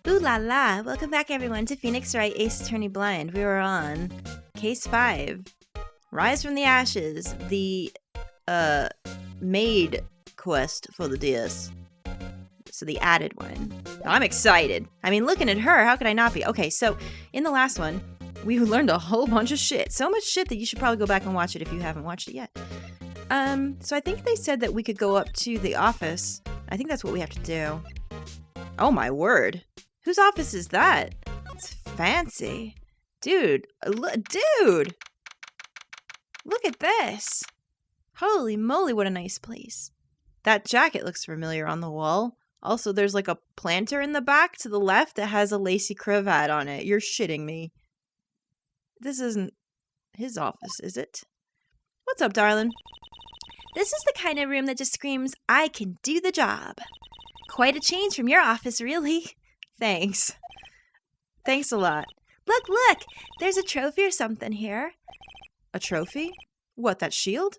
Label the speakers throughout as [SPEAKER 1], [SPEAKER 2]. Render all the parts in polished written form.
[SPEAKER 1] Ooh la la! Welcome back everyone to Phoenix Wright Ace Attorney Blind. We were on Case 5. Rise from the Ashes. The, maid quest for the DS. So the added one. I'm excited. I mean, looking at her, how could I not be? Okay, so in the last one, we learned a whole bunch of shit. So much shit that you should probably go back and watch it if you haven't watched it yet. So I think they said that we could go up to the office. I think that's what we have to do. Oh my word. Whose office is that? It's fancy. Dude, dude! Look at this. Holy moly, what a nice place. That jacket looks familiar on the wall. Also, there's like a planter in the back to the left that has a lacy cravat on it. You're shitting me. This isn't his office, is it? What's up, darling? This is the kind of room that just screams, I can do the job. Quite a change from your office, really. Thanks. Thanks a lot. Look, look! There's a trophy or something here. A trophy? What, that shield?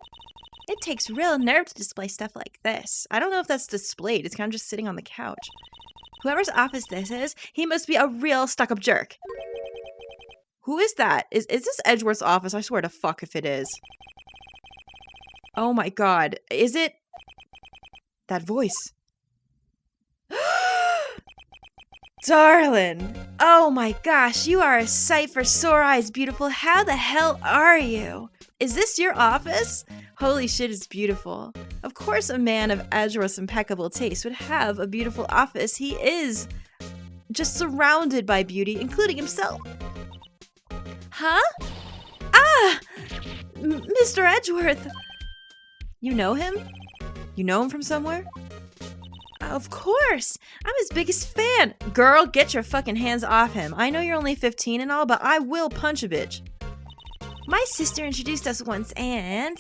[SPEAKER 1] It takes real nerve to display stuff like this. I don't know if that's displayed. It's kind of just sitting on the couch. Whoever's office this is, he must be a real stuck-up jerk. Who is that? Is this Edgeworth's office? I swear to fuck if it is. Oh my god. Is it? That voice. Darling! Oh my gosh, you are a sight for sore eyes, beautiful. How the hell are you? Is this your office? Holy shit, it's beautiful. Of course a man of Edgeworth's impeccable taste would have a beautiful office. He is just surrounded by beauty, including himself. Huh? Ah! Mr. Edgeworth! You know him? You know him from somewhere? Of course! I'm his biggest fan! Girl, get your fucking hands off him. I know you're only 15 and all, but I will punch a bitch. My sister introduced us once and...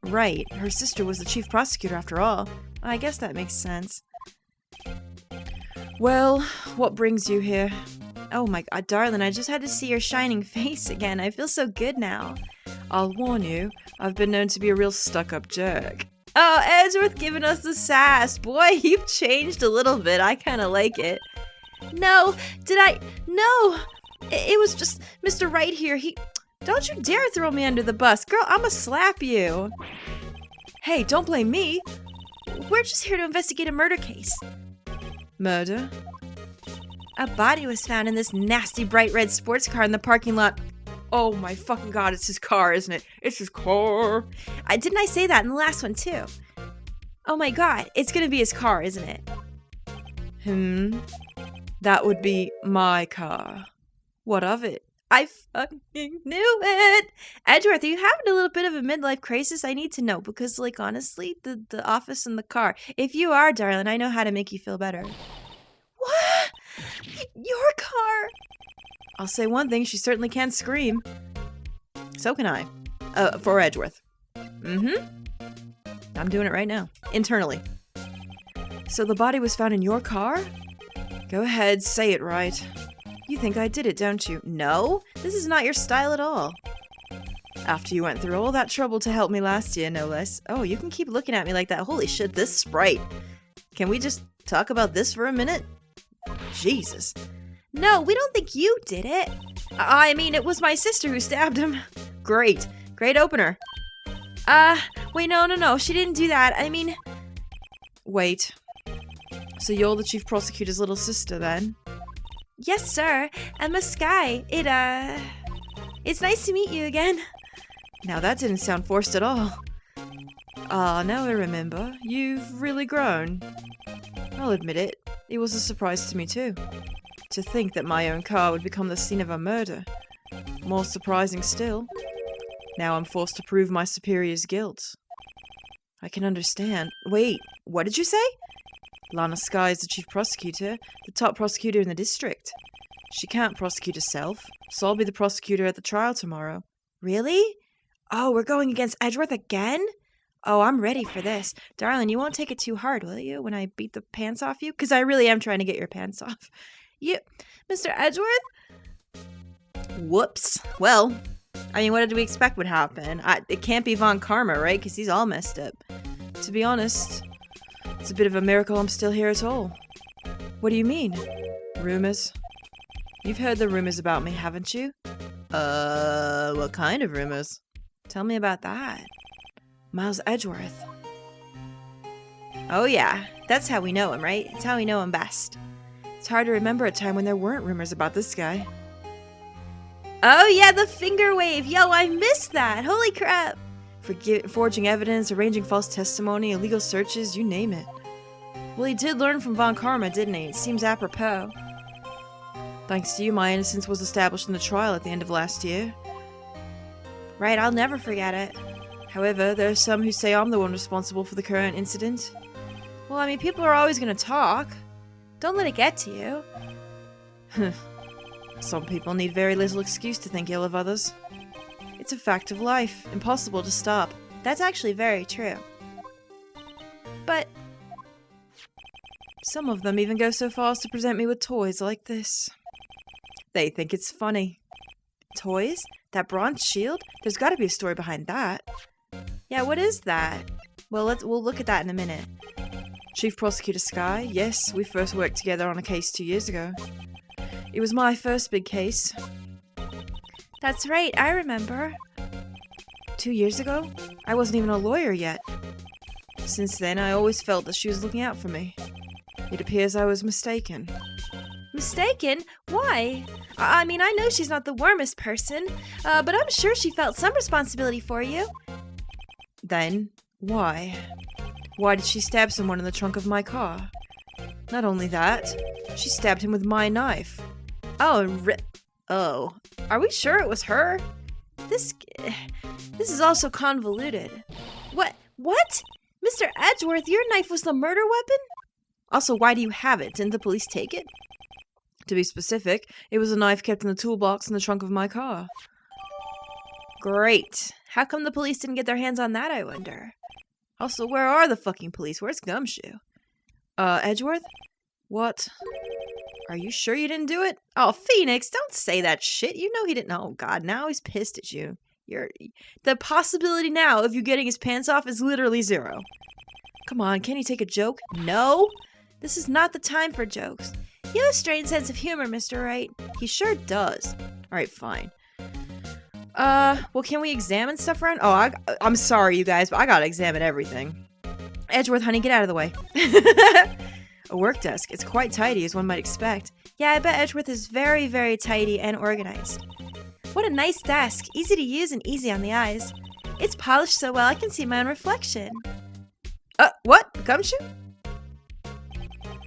[SPEAKER 1] Right, her sister was the chief prosecutor after all. I guess that makes sense. Well, what brings you here? Oh my god, darling, I just had to see your shining face again. I feel so good now. I'll warn you, I've been known to be a real stuck-up jerk. Oh, Edgeworth giving us the sass. Boy, you've changed a little bit. I kind of like it. No, did I? No! It was just Mr. Wright here. Don't you dare throw me under the bus. Girl, I'ma slap you. Hey, don't blame me. We're just here to investigate a murder case. Murder? A body was found in this nasty bright red sports car in the parking lot. Oh my fucking god, it's his car, isn't it? It's his car. Didn't I say that in the last one too? Oh my god, it's gonna be his car, isn't it? That would be my car. What of it? I fucking knew it! Edgeworth, are you having a little bit of a midlife crisis? I need to know, because, like, honestly, the office and the car. If you are, darling, I know how to make you feel better. What? Your car? I'll say one thing, she certainly can scream. So can I. For Edgeworth. I'm doing it right now. Internally. So the body was found in your car? Go ahead, say it right. You think I did it, don't you? No, this is not your style at all. After you went through all that trouble to help me last year, no less. Oh, you can keep looking at me like that. Holy shit, this Sprite. Can we just talk about this for a minute? Jesus. No, we don't think you did it. I mean, it was my sister who stabbed him. Great. Great opener. Wait, no. She didn't do that. I mean... Wait. So you're the chief prosecutor's little sister, then? Yes, sir. Emma Skye. It's nice to meet you again. Now that didn't sound forced at all. Now I remember. You've really grown. I'll admit it. It was a surprise to me, too. To think that my own car would become the scene of a murder. More surprising still. Now I'm forced to prove my superior's guilt. I can understand. Wait, what did you say? Lana Skye is the chief prosecutor, the top prosecutor in the district. She can't prosecute herself, so I'll be the prosecutor at the trial tomorrow. Really? Oh, we're going against Edgeworth again? Oh, I'm ready for this. Darling, you won't take it too hard, will you, when I beat the pants off you? Because I really am trying to get your pants off. You, Mr. Edgeworth? Whoops. Well, I mean, what did we expect would happen? It can't be Von Karma, right? Because he's all messed up. To be honest, it's a bit of a miracle I'm still here at all. What do you mean? Rumors? You've heard the rumors about me, haven't you? What kind of rumors? Tell me about that. Miles Edgeworth. Oh yeah, that's how we know him, right? It's how we know him best. It's hard to remember a time when there weren't rumors about this guy. Oh yeah, the finger wave! Yo, I missed that! Holy crap! Forging evidence, arranging false testimony, illegal searches, you name it. Well, he did learn from Von Karma, didn't he? It seems apropos. Thanks to you, my innocence was established in the trial at the end of last year. Right, I'll never forget it. However, there are some who say I'm the one responsible for the current incident. Well, I mean, people are always gonna talk. Don't let it get to you. Some people need very little excuse to think ill of others. It's a fact of life, impossible to stop. That's actually very true. But some of them even go so far as to present me with toys like this. They think it's funny. Toys? That bronze shield? There's gotta be a story behind that. Yeah, what is that? Well, we'll look at that in a minute. Chief Prosecutor Skye? Yes, we first worked together on a case 2 years ago. It was my first big case. That's right, I remember. 2 years ago? I wasn't even a lawyer yet. Since then, I always felt that she was looking out for me. It appears I was mistaken. Mistaken? Why? I mean, I know she's not the warmest person, but I'm sure she felt some responsibility for you. Then, why? Why did she stab someone in the trunk of my car? Not only that, she stabbed him with my knife. Oh, are we sure it was her? This is also convoluted. What? Mr. Edgeworth, your knife was the murder weapon? Also, why do you have it? Didn't the police take it? To be specific, it was a knife kept in the toolbox in the trunk of my car. Great. How come the police didn't get their hands on that, I wonder? Also, where are the fucking police? Where's Gumshoe? Edgeworth? What? Are you sure you didn't do it? Oh, Phoenix, don't say that shit. You know he didn't. Oh, God, now he's pissed at you. The possibility now of you getting his pants off is literally zero. Come on, can he take a joke? No? This is not the time for jokes. You have a strange sense of humor, Mr. Wright. He sure does. Alright, fine. Well, can we examine stuff around? Oh, I'm sorry, you guys, but I gotta examine everything. Edgeworth, honey, get out of the way. A work desk. It's quite tidy, as one might expect. Yeah, I bet Edgeworth is very, very tidy and organized. What a nice desk. Easy to use and easy on the eyes. It's polished so well I can see my own reflection. What? Gumshoe?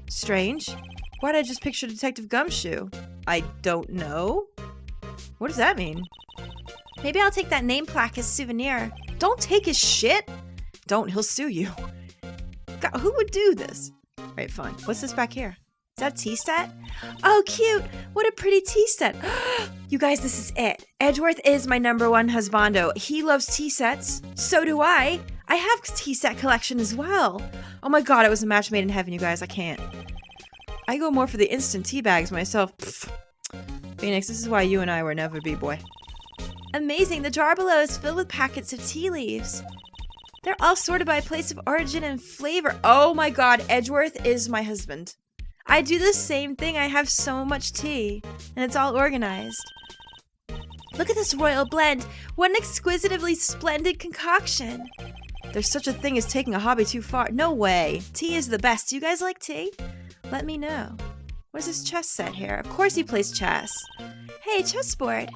[SPEAKER 1] Strange. Why did I just picture Detective Gumshoe? I don't know. What does that mean? Maybe I'll take that name plaque as souvenir. Don't take his shit! Don't, he'll sue you. God, who would do this? Right, fine. What's this back here? Is that a tea set? Oh, cute! What a pretty tea set! You guys, this is it. Edgeworth is my #1 husbando. He loves tea sets. So do I. I have a tea set collection as well. Oh my god, it was a match made in heaven, you guys. I can't. I go more for the instant tea bags myself. Pfft. Phoenix, this is why you and I were never B-boy. Amazing. The jar below is filled with packets of tea leaves. They're all sorted by place of origin and flavor. Oh my god, Edgeworth is my husband. I do the same thing. I have so much tea, and it's all organized. Look at this royal blend. What an exquisitely splendid concoction. There's such a thing as taking a hobby too far. No way. Tea is the best. Do you guys like tea? Let me know. What's this chess set here? Of course he plays chess. Hey, chessboard.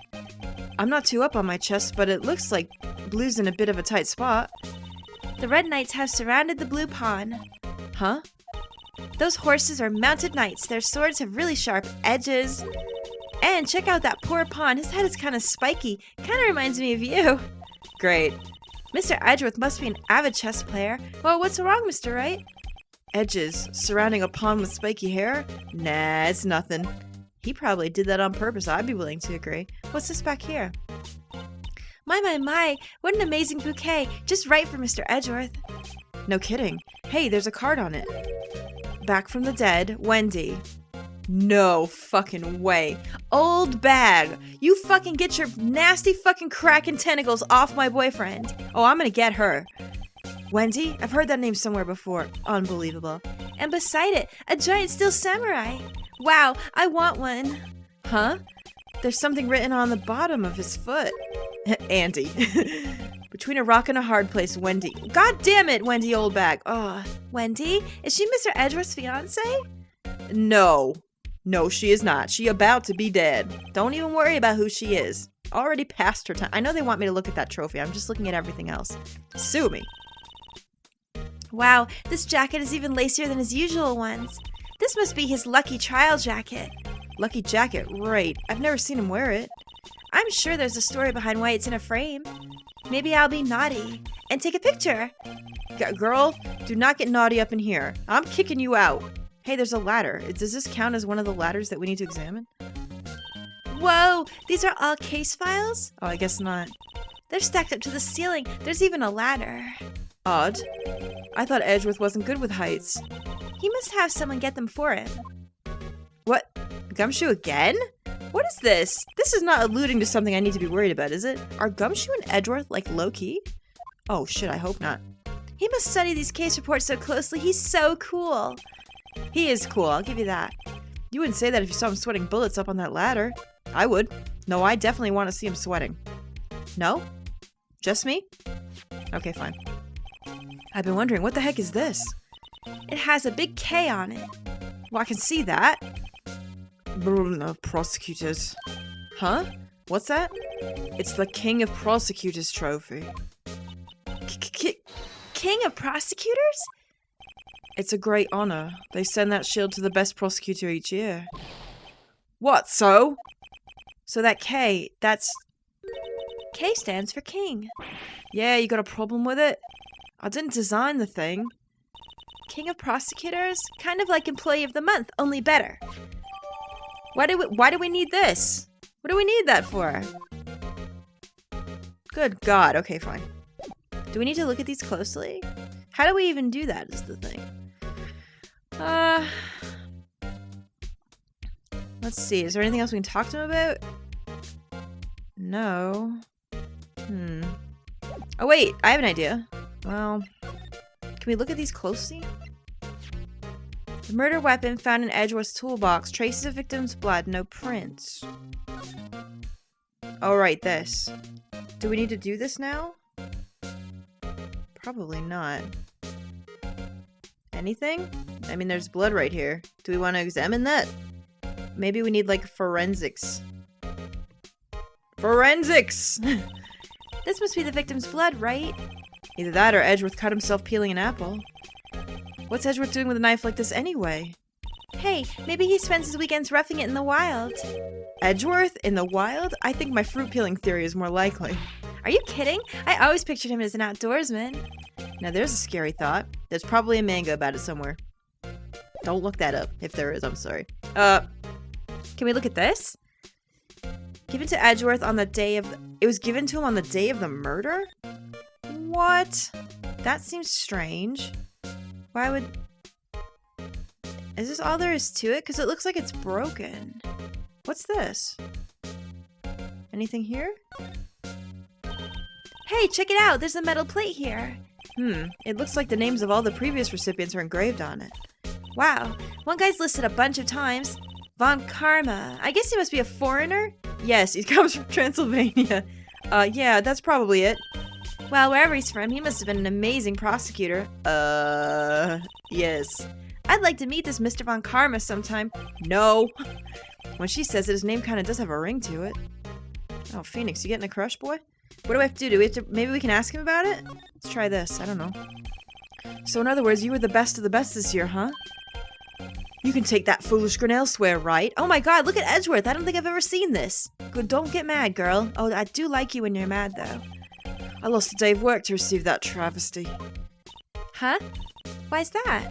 [SPEAKER 1] I'm not too up on my chess, but it looks like blue's in a bit of a tight spot. The red knights have surrounded the blue pawn. Huh? Those horses are mounted knights. Their swords have really sharp edges. And check out that poor pawn. His head is kind of spiky. Kind of reminds me of you. Great. Mr. Edgeworth must be an avid chess player. Well, what's wrong, Mr. Wright? Edges surrounding a pawn with spiky hair? Nah, it's nothing. He probably did that on purpose. I'd be willing to agree. What's this back here? My, what an amazing bouquet. Just right for Mr. Edgeworth. No kidding. Hey, there's a card on it. Back from the dead, Wendy. No fucking way. Old bag. You fucking get your nasty fucking cracking tentacles off my boyfriend. Oh, I'm gonna get her. Wendy? I've heard that name somewhere before. Unbelievable. And beside it, a giant steel samurai. Wow, I want one. Huh? There's something written on the bottom of his foot. Andy. Between a rock and a hard place, Wendy. God damn it, Wendy Oldbag. Oh, Wendy? Is she Mr. Edgeworth's fiance? No. No, she is not. She about to be dead. Don't even worry about who she is. Already past her time. I know they want me to look at that trophy. I'm just looking at everything else. Sue me. Wow, this jacket is even lacier than his usual ones. This must be his lucky trial jacket. Lucky jacket, right. I've never seen him wear it. I'm sure there's a story behind why it's in a frame. Maybe I'll be naughty and take a picture. Girl, do not get naughty up in here. I'm kicking you out. Hey, there's a ladder. Does this count as one of the ladders that we need to examine? Whoa, these are all case files? Oh, I guess not. They're stacked up to the ceiling. There's even a ladder. Odd. I thought Edgeworth wasn't good with heights. He must have someone get them for him. What? Gumshoe again? What is this? This is not alluding to something I need to be worried about, is it? Are Gumshoe and Edgeworth like low-key? Oh shit, I hope not. He must study these case reports so closely. He's so cool. He is cool, I'll give you that. You wouldn't say that if you saw him sweating bullets up on that ladder. I would. No, I definitely want to see him sweating. No? Just me? Okay, fine. I've been wondering, what the heck is this? It has a big K on it. Well, I can see that. Prosecutors. Huh? What's that? It's the King of Prosecutors trophy. King of Prosecutors? It's a great honor. They send that shield to the best prosecutor each year. What, so? So that K, that's... K stands for King. Yeah, you got a problem with it? I didn't design the thing. King of Prosecutors? Kind of like Employee of the Month, only better. Why do we need this? What do we need that for? Good God. Okay, fine. Do we need to look at these closely? How do we even do that is the thing. Let's see. Is there anything else we can talk to him about? No. Oh, wait. I have an idea. Well, can we look at these closely? The murder weapon found in Edgeworth's toolbox. Traces of victim's blood. No prints. Oh, right. This. Do we need to do this now? Probably not. Anything? I mean, there's blood right here. Do we want to examine that? Maybe we need, like, forensics. Forensics! This must be the victim's blood, right? Either that or Edgeworth cut himself peeling an apple. What's Edgeworth doing with a knife like this anyway? Hey, maybe he spends his weekends roughing it in the wild. Edgeworth? In the wild? I think my fruit peeling theory is more likely. Are you kidding? I always pictured him as an outdoorsman. Now there's a scary thought. There's probably a manga about it somewhere. Don't look that up. If there is, I'm sorry. Can we look at this? Given to Edgeworth on the day of... It was given to him on the day of the murder? What? That seems strange. Why would... Is this all there is to it? Because it looks like it's broken. What's this? Anything here? Hey, check it out! There's a metal plate here. It looks like the names of all the previous recipients are engraved on it. Wow, one guy's listed a bunch of times. Von Karma. I guess he must be a foreigner? Yes, he comes from Transylvania. Yeah, that's probably it. Well, wherever he's from, he must have been an amazing prosecutor. Yes. I'd like to meet this Mr. Von Karma sometime. No. When she says it, his name kind of does have a ring to it. Oh, Phoenix, you getting a crush, boy? What do we have to do? Do we have to... Maybe we can ask him about it? Let's try this. I don't know. So in other words, you were the best of the best this year, huh? You can take that foolish grin elsewhere, right? Oh my god, look at Edgeworth. I don't think I've ever seen this. Good, don't get mad, girl. Oh, I do like you when you're mad, though. I lost a day of work to receive that travesty. Huh? Why's that?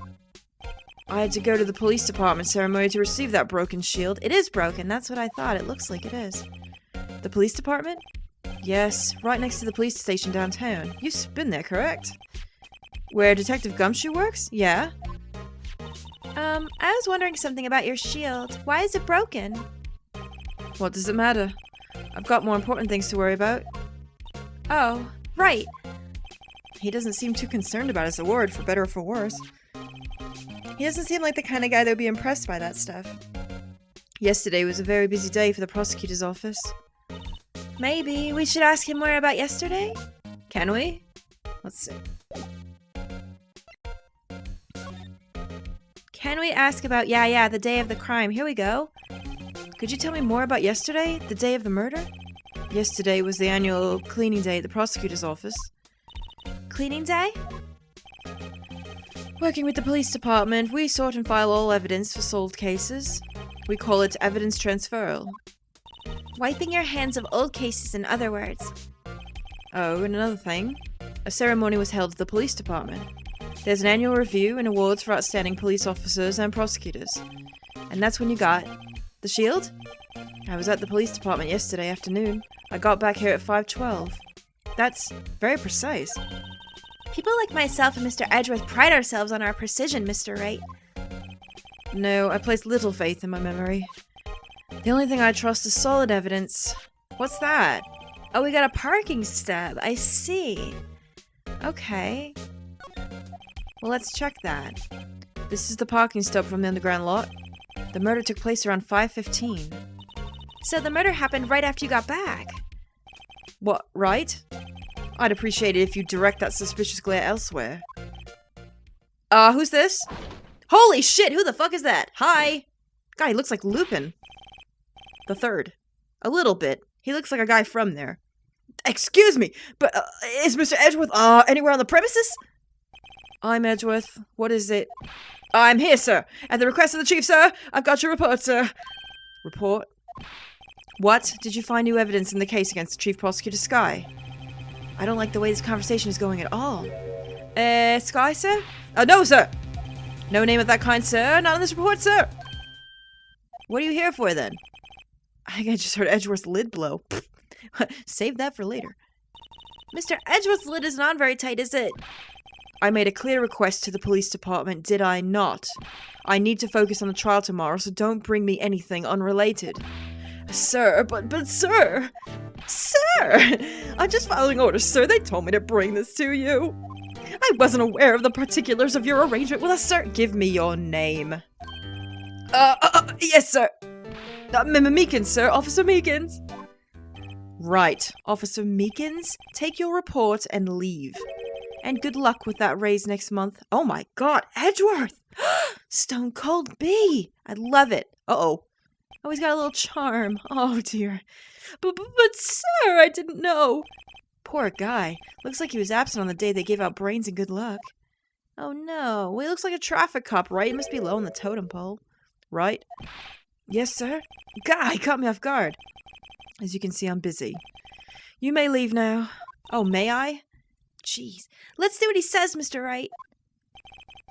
[SPEAKER 1] I had to go to the police department ceremony to receive that broken shield. It is broken, that's what I thought. It looks like it is. The police department? Yes, right next to the police station downtown. You've been there, correct? Where Detective Gumshoe works? Yeah. I was wondering something about your shield. Why is it broken? What does it matter? I've got more important things to worry about. Oh, right. He doesn't seem too concerned about his award, for better or for worse. He doesn't seem like the kind of guy that would be impressed by that stuff. Yesterday was a very busy day for the prosecutor's office. Maybe we should ask him more about yesterday? Can we? Let's see. Can we ask about, yeah, the day of the crime. Here we go. Could you tell me more about yesterday, the day of the murder? Yesterday was the annual cleaning day at the prosecutor's office. Cleaning day? Working with the police department, we sort and file all evidence for solved cases. We call it evidence transferal. Wiping your hands of old cases, in other words. Oh, and another thing. A ceremony was held at the police department. There's an annual review and awards for outstanding police officers and prosecutors. And that's when you got the shield? I was at the police department yesterday afternoon. I got back here at 5:12. That's very precise. People like myself and Mr. Edgeworth pride ourselves on our precision, Mr. Wright. No, I place little faith in my memory. The only thing I trust is solid evidence. What's that? Oh, we got a parking stub. I see. Okay. Well, let's check that. This is the parking stub from the underground lot. The murder took place around 5:15. So the murder happened right after you got back? What, right? I'd appreciate it if you direct that suspicious glare elsewhere. Who's this? Holy shit, who the fuck is that? Hi! Guy, he looks like Lupin. The third. A little bit. He looks like a guy from there. Excuse me, but is Mr. Edgeworth, anywhere on the premises? I'm Edgeworth. What is it? I'm here, sir. At the request of the chief, sir. I've got your report, sir. Report? What? Did you find new evidence in the case against Chief Prosecutor Skye? I don't like the way this conversation is going at all. Skye, sir? No, sir. No name of that kind, sir. Not on this report, sir. What are you here for, then? I think I just heard Edgeworth's lid blow. Save that for later. Mr. Edgeworth's lid is not very tight, is it? I made a clear request to the police department, did I not? I need to focus on the trial tomorrow, so don't bring me anything unrelated. Sir, but sir! Sir! I'm just following orders, sir. They told me to bring this to you. I wasn't aware of the particulars of your arrangement with us, sir. Give me your name. Yes, sir. Meekins, sir. Officer Meekins. Right. Officer Meekins, take your report and leave. And good luck with that raise next month. Oh my god, Edgeworth! Stone Cold Bee! I love it. Uh-oh. Oh, he's got a little charm. Oh dear. But sir, I didn't know. Poor guy. Looks like he was absent on the day they gave out brains and good luck. Oh no. Well, he looks like a traffic cop, right? He must be low on the totem pole. Right? Yes, sir? Guy, caught me off guard. As you can see, I'm busy. You may leave now. Oh, may I? Jeez. Let's see what he says, Mr. Wright.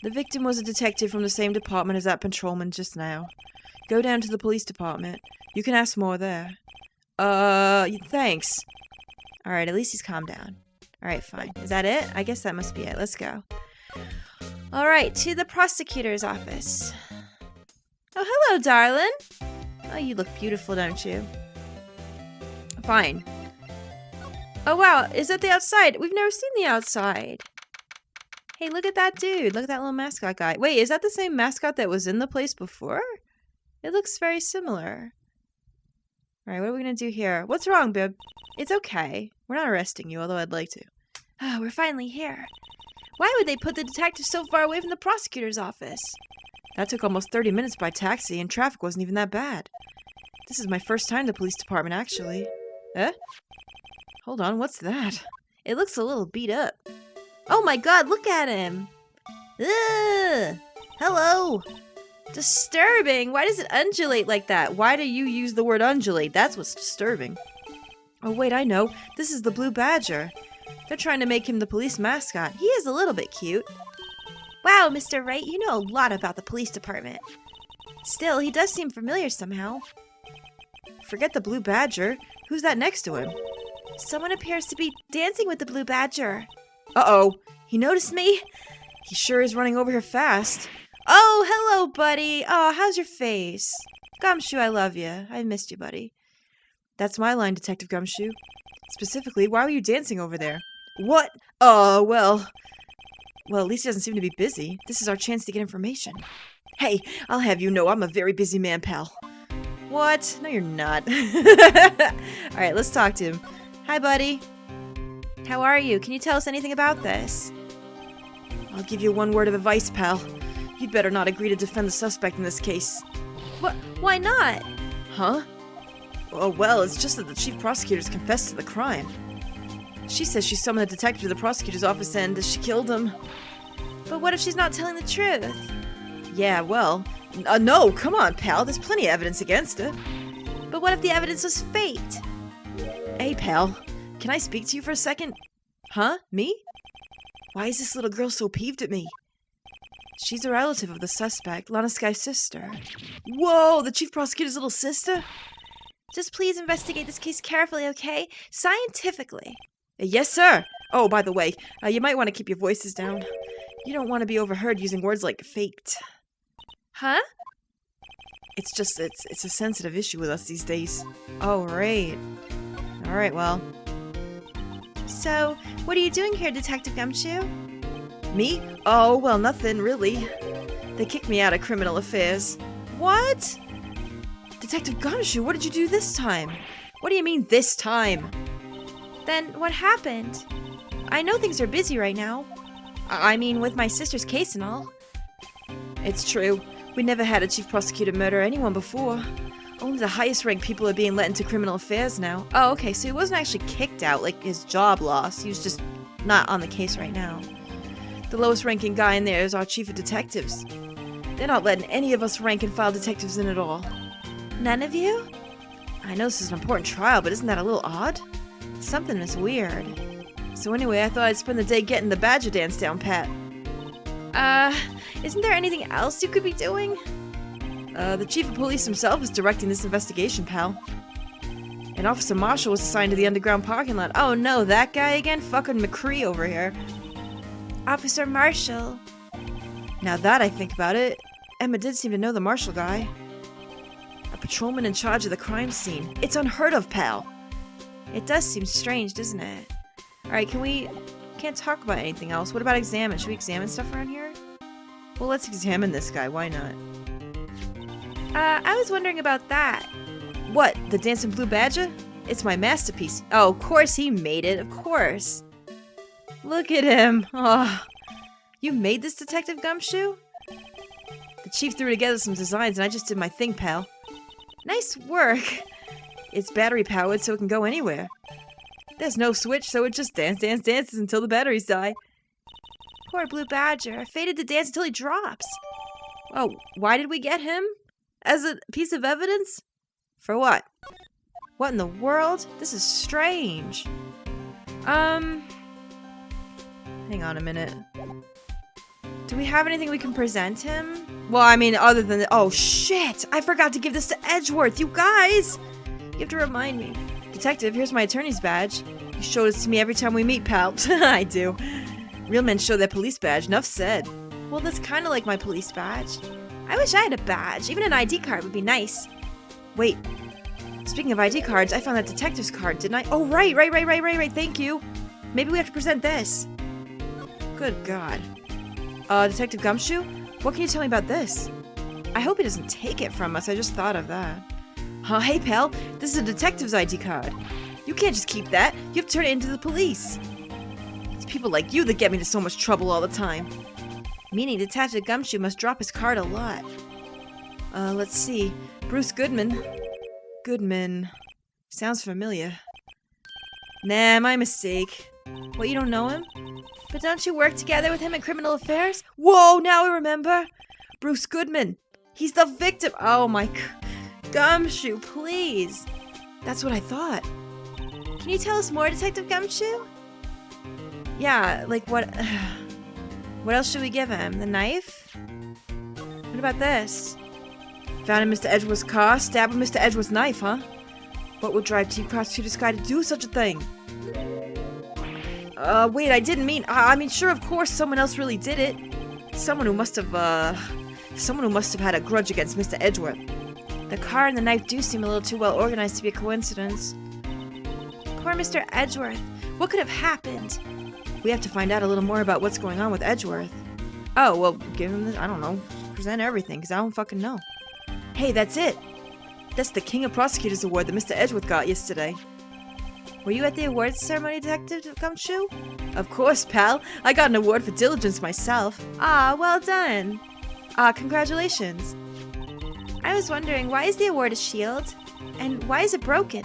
[SPEAKER 1] The victim was a detective from the same department as that patrolman just now. Go down to the police department. You can ask more there. Thanks. Alright, at least he's calmed down. Alright, fine. Is that it? I guess that must be it. Let's go. Alright, to the prosecutor's office. Oh, hello, darling. Oh, you look beautiful, don't you? Fine. Oh, wow. Is that the outside? We've never seen the outside. Hey, look at that dude. Look at that little mascot guy. Wait, is that the same mascot that was in the place before? It looks very similar. Alright, what are we gonna do here? What's wrong, Bib? It's okay. We're not arresting you, although I'd like to. Oh, we're finally here. Why would they put the detective so far away from the prosecutor's office? That took almost 30 minutes by taxi, and traffic wasn't even that bad. This is my first time to the police department, actually. Eh? Hold on, what's that? It looks a little beat up. Oh my god, look at him! Ugh! Hello! Disturbing! Why does it undulate like that? Why do you use the word undulate? That's what's disturbing. Oh wait, I know. This is the Blue Badger. They're trying to make him the police mascot. He is a little bit cute. Wow, Mr. Wright, you know a lot about the police department. Still, he does seem familiar somehow. Forget the Blue Badger. Who's that next to him? Someone appears to be dancing with the Blue Badger. Uh-oh. He noticed me? He sure is running over here fast. Oh, hello, buddy. Oh, how's your face? Gumshoe, I love you. I missed you, buddy. That's my line, Detective Gumshoe. Specifically, why were you dancing over there? What? Oh, well, at least he doesn't seem to be busy. This is our chance to get information. Hey, I'll have you know I'm a very busy man, pal. What? No, you're not. Alright, let's talk to him. Hi, buddy. How are you? Can you tell us anything about this? I'll give you one word of advice, pal. You'd better not agree to defend the suspect in this case. What? Why not? Huh? Oh, well, it's just that the chief prosecutor's confessed to the crime. She says she summoned a detective to the prosecutor's office and she killed him. But what if she's not telling the truth? Yeah, well... no, come on, pal. There's plenty of evidence against her. But what if the evidence was faked? Hey, pal. Can I speak to you for a second? Huh? Me? Why is this little girl so peeved at me? She's a relative of the suspect, Lana Sky's sister. Whoa, the chief prosecutor's little sister? Just please investigate this case carefully, okay? Scientifically. Yes, sir. Oh, by the way, you might want to keep your voices down. You don't want to be overheard using words like faked. Huh? It's just, it's a sensitive issue with us these days. Oh, right. Alright, well. So, what are you doing here, Detective Gumshoe? Me? Oh, well, nothing, really. They kicked me out of criminal affairs. What? Detective Gumshoe, what did you do this time? What do you mean, this time? Then, what happened? I know things are busy right now. I mean, with my sister's case and all. It's true. We never had a chief prosecutor murder anyone before. Only the highest ranked people are being let into criminal affairs now. Oh, okay, so he wasn't actually kicked out, like his job lost. He was just not on the case right now. The lowest ranking guy in there is our chief of detectives. They're not letting any of us rank and file detectives in at all. None of you? I know this is an important trial, but isn't that a little odd? Something is weird. So anyway, I thought I'd spend the day getting the Badger dance down pat. Isn't there anything else you could be doing? The chief of police himself is directing this investigation, pal. An Officer Marshall was assigned to the underground parking lot. Oh no, that guy again? Fucking McCree over here. Officer Marshall. Now that I think about it, Emma did seem to know the Marshall guy. A patrolman in charge of the crime scene. It's unheard of, pal. It does seem strange, doesn't it? Alright, can't talk about anything else. What about examine? Should we examine stuff around here? Well, let's examine this guy. Why not? I was wondering about that. What? The Dancing Blue Badger? It's my masterpiece. Oh, of course he made it. Of course. Look at him. Oh, you made this, Detective Gumshoe? The chief threw together some designs and I just did my thing, pal. Nice work. It's battery powered so it can go anywhere. There's no switch, so it just dances until the batteries die. Poor Blue Badger. Fated to dance until he drops. Oh, why did we get him? As a piece of evidence? For what? What in the world? This is strange. Hang on a minute. Do we have anything we can present him? Well, I mean, other than... Oh, shit! I forgot to give this to Edgeworth, you guys! You have to remind me. Detective, here's my attorney's badge. You show this to me every time we meet, pal. I do. Real men show their police badge, enough said. Well, that's kind of like my police badge. I wish I had a badge. Even an ID card would be nice. Wait. Speaking of ID cards, I found that detective's card, didn't I? Oh, right. Thank you. Maybe we have to present this. Good God. Detective Gumshoe? What can you tell me about this? I hope he doesn't take it from us. I just thought of that. Hey, pal. This is a detective's ID card. You can't just keep that. You have to turn it into the police. It's people like you that get me into so much trouble all the time. Meaning Detective Gumshoe must drop his card a lot. Let's see. Bruce Goodman. Goodman. Sounds familiar. Nah, my mistake. What, you don't know him? But don't you work together with him in criminal affairs? Whoa, now I remember. Bruce Goodman. He's the victim. Oh my... Gumshoe, please. That's what I thought. Can you tell us more, Detective Gumshoe? Yeah, like what... What else should we give him? The knife? What about this? Found in Mr. Edgeworth's car, stabbed with Mr. Edgeworth's knife, huh? What would drive Chief Prosecutor Sky to do such a thing? Wait, I didn't mean... I mean, sure, of course, someone else really did it. Someone who must have had a grudge against Mr. Edgeworth. The car and the knife do seem a little too well organized to be a coincidence. Poor Mr. Edgeworth. What could have happened? We have to find out a little more about what's going on with Edgeworth. Oh, well, give him this, I don't know. Present everything, because I don't fucking know. Hey, that's it. That's the King of Prosecutors Award that Mr. Edgeworth got yesterday. Were you at the awards ceremony, Detective Gumshoe? Of course, pal. I got an award for diligence myself. Ah, well done. Ah, congratulations. I was wondering, why is the award a shield? And why is it broken?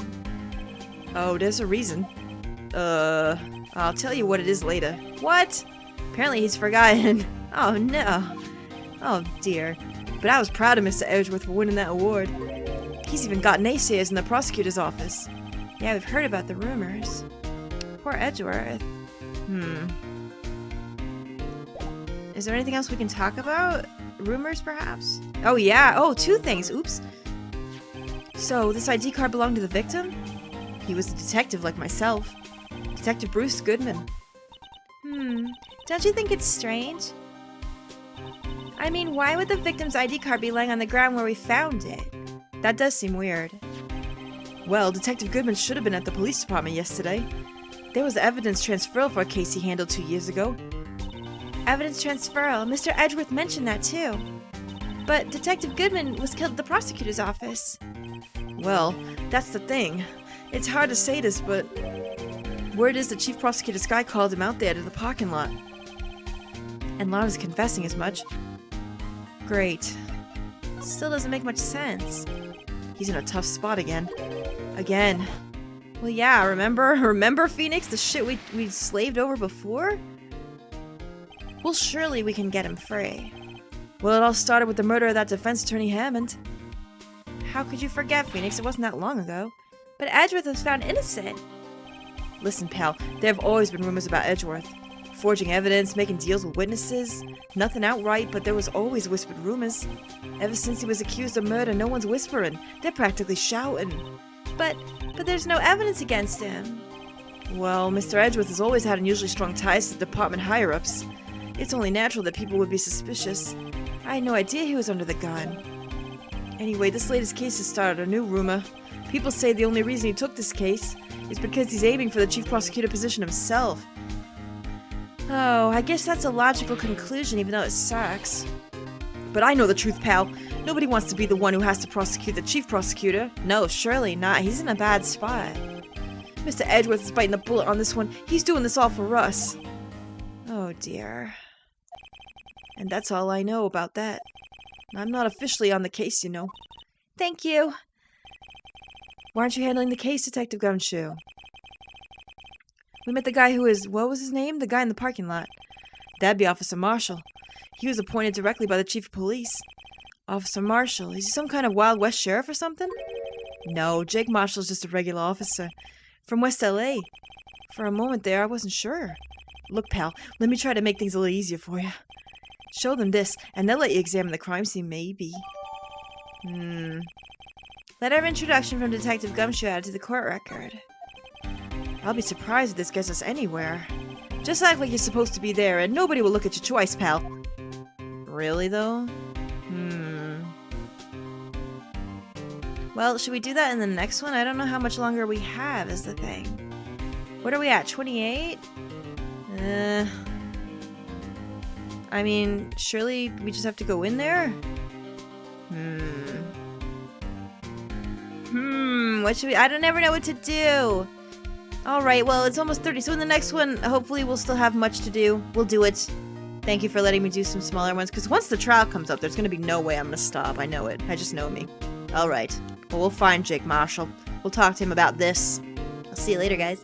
[SPEAKER 1] Oh, there's a reason. I'll tell you what it is later. What? Apparently he's forgotten. Oh, no. Oh, dear. But I was proud of Mr. Edgeworth for winning that award. He's even got naysayers in the prosecutor's office. Yeah, we've heard about the rumors. Poor Edgeworth. Is there anything else we can talk about? Rumors, perhaps? Oh, yeah. Oh, two things. Oops. So, this ID card belonged to the victim? He was a detective like myself. Detective Bruce Goodman. Don't you think it's strange? I mean, why would the victim's ID card be laying on the ground where we found it? That does seem weird. Well, Detective Goodman should have been at the police department yesterday. There was evidence transferal for a case he handled 2 years ago. Evidence transferal. Mr. Edgeworth mentioned that too. But Detective Goodman was killed at the prosecutor's office. Well, that's the thing. It's hard to say this, but word is the chief prosecutor's guy called him out there to the parking lot. And Lana's confessing as much. Great. Still doesn't make much sense. He's in a tough spot again. Again. Well, yeah, remember? Remember, Phoenix? The shit we slaved over before? Well, surely we can get him free. Well, it all started with the murder of that defense attorney Hammond. How could you forget, Phoenix? It wasn't that long ago. But Edgeworth was found innocent. Listen, pal, there have always been rumors about Edgeworth. Forging evidence, making deals with witnesses. Nothing outright, but there was always whispered rumors. Ever since he was accused of murder, no one's whispering. They're practically shouting. But there's no evidence against him. Well, Mr. Edgeworth has always had unusually strong ties to the department higher-ups. It's only natural that people would be suspicious. I had no idea he was under the gun. Anyway, this latest case has started a new rumor. People say the only reason he took this case is because he's aiming for the chief prosecutor position himself. Oh, I guess that's a logical conclusion, even though it sucks. But I know the truth, pal. Nobody wants to be the one who has to prosecute the chief prosecutor. No, surely not. He's in a bad spot. Mr. Edgeworth is biting the bullet on this one. He's doing this all for us. Oh, dear. And that's all I know about that. I'm not officially on the case, you know. Thank you. Why aren't you handling the case, Detective Gumshoe? We met the guy who is... What was his name? The guy in the parking lot. That'd be Officer Marshall. He was appointed directly by the chief of police. Officer Marshall. Is he some kind of Wild West sheriff or something? No, Jake Marshall's just a regular officer. From West L.A. For a moment there, I wasn't sure. Look, pal, let me try to make things a little easier for you. Show them this, and they'll let you examine the crime scene, maybe. Letter of introduction from Detective Gumshoe added to the court record. I'll be surprised if this gets us anywhere. Just act like you're supposed to be there, and nobody will look at you twice, pal. Really, though? Well, should we do that in the next one? I don't know how much longer we have, is the thing. What are we at, 28? I mean, surely we just have to go in there? What should we... I don't ever know what to do. Alright, well, it's almost 30, so in the next one, hopefully we'll still have much to do. We'll do it. Thank you for letting me do some smaller ones, because once the trial comes up, there's going to be no way I'm going to stop. I know it. I just know me. Alright. Well, we'll find Jake Marshall. We'll talk to him about this. I'll see you later, guys.